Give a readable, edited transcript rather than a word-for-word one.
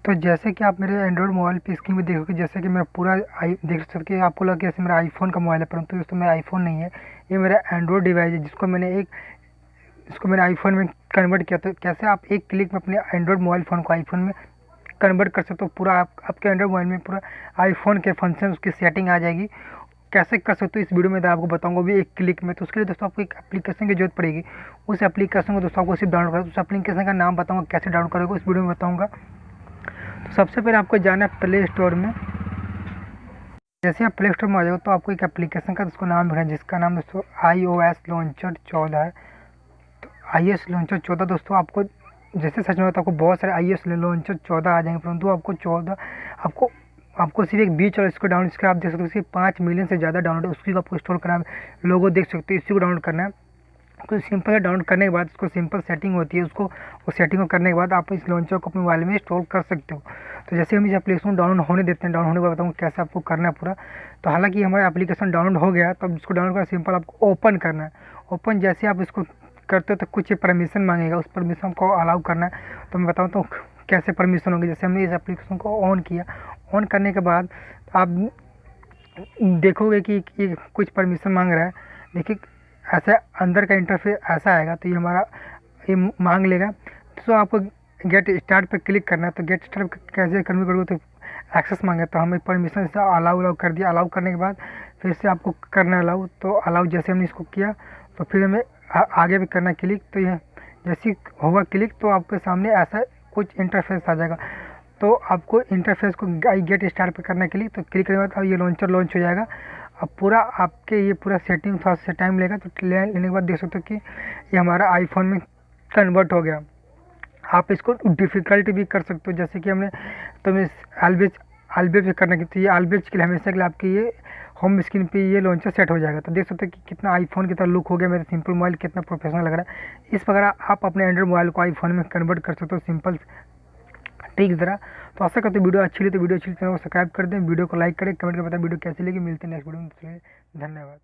तो जैसे कि आप मेरे एंड्रॉयड मोबाइल पे स्क्रीन में देखोगे, जैसे कि मेरा पूरा आई देख सकते हैं, आपको लगे जैसे मेरा आईफोन का मोबाइल है, परंतु दोस्तों मेरा आईफोन नहीं है, ये मेरा एंड्रॉयड डिवाइस है इसको मैंने आईफोन में कन्वर्ट किया। तो कैसे आप एक क्लिक में अपने एंड्रॉयड मोबाइल फ़ोन को आईफोन में कन्वर्ट कर सकते हो। पूरा आपके एंड्रॉयड मोबाइल में पूरा आईफोन के फंक्शन उसकी सेटिंग आ जाएगी। कैसे कर सकते हो इस वीडियो में आपको बताऊंगा भी एक क्लिक में। तो उसके लिए दोस्तों आपको एक एप्लीकेशन की जरूरत पड़ेगी। उस एप्लीकेशन को दोस्तों आपको सिर्फ डाउनलोड करना है। उस एप्लीकेशन का नाम बताऊंगा, कैसे डाउनलोड करोगे इस वीडियो में बताऊंगा। तो सबसे पहले आपको जाना है प्ले स्टोर में। जैसे आप प्ले स्टोर में आ जाओगे तो आपको एक एप्लीकेशन का उसको नाम ढूंढना है, जिसका नाम दोस्तों iOS लॉन्चर 14 है। तो iOS लॉन्चर 14 दोस्तों आपको जैसे सर्च में होता है आपको बहुत सारे iOS लॉन्चर 14 आ जाएंगे, परंतु आपको सिर्फ एक बीच और इसको डाउनलोड, इसका आप देख सकते हो सिर्फ 5 मिलियन से ज़्यादा डाउनलोड है। उसकी आपको इंस्टॉल करना है, लोगो देख सकते हो, इसी को डाउनलोड करना है। तो सिंपल है, डाउनलोड करने के बाद उसको सिंपल सेटिंग होती है, उसको उस सेटिंग को करने के बाद आप इस लॉन्चर को अपने मोबाइल में इंस्टॉल कर सकते हो। तो जैसे हम इस एप्लीकेशन डाउनलोड होने देते हैं, डाउनलोड होने के बाद बताऊँगा कैसे आपको करना है पूरा। तो हालांकि हमारा एप्लीकेशन डाउनलोड हो गया, तो अब इसको डाउनलोड करना सिंपल आपको ओपन करना है। ओपन जैसे आप इसको करते हो तो कुछ परमिशन मांगेगा, उस परमिशन को अलाउ करना है। तो मैं बताऊँ तो कैसे परमिशन होगी। जैसे हमने इस एप्लीकेशन को ऑन किया, ऑन करने के बाद आप देखोगे कि ये कुछ परमिशन मांग रहा है। देखिए ऐसे अंदर का इंटरफेस ऐसा आएगा, तो ये मांग लेगा। तो आपको गेट स्टार्ट पे क्लिक करना है। तो गेट स्टार्ट कैसे कन्वर्ट करोगे, तो एक्सेस मांगे, तो हमें परमिशन से अलाउ कर दिया। अलाउ करने के बाद फिर से आपको करना है अलाउ। तो अलाउ जैसे हमने इसको किया तो फिर हमें आगे भी करना क्लिक। तो ये जैसे होगा क्लिक तो आपके सामने ऐसा कुछ इंटरफेस आ जाएगा। तो आपको इंटरफेस को गेट स्टार्ट पे करना क्लिक, तो क्लिक करने के बाद ये लॉन्चर लॉन्च हो जाएगा। अब पूरा आपके ये पूरा सेटिंग थोड़ा सा टाइम लेगा। तो लेने के बाद देख सकते हो कि ये हमारा आईफोन में कन्वर्ट हो गया। आप इसको डिफ़िकल्ट भी कर सकते हो, जैसे कि हमने तो मैं आलवेज पे करना की, तो ये आलवेज के लिए हमेशा के लिए आपके ये होम स्क्रीन पे ये लॉन्चर सेट हो जाएगा। तो देख सकते हो कि कितना आईफोन की तरह लुक हो गया मेरा सिंपल मोबाइल, कितना प्रोफेशनल लग रहा है। इस प्रकार आप अपने एंड्रॉइड मोबाइल को आईफोन में कन्वर्ट कर सकते हो सिंपल ठीक तरह। तो आशा करते वीडियो अच्छी लगी तो वीडियो अच्छी चैनल को सब्सक्राइब कर दें, वीडियो को लाइक करें, कमेंट कर बताएं वीडियो कैसी लगी। मिलते हैं नेक्स्ट वीडियो में, धन्यवाद।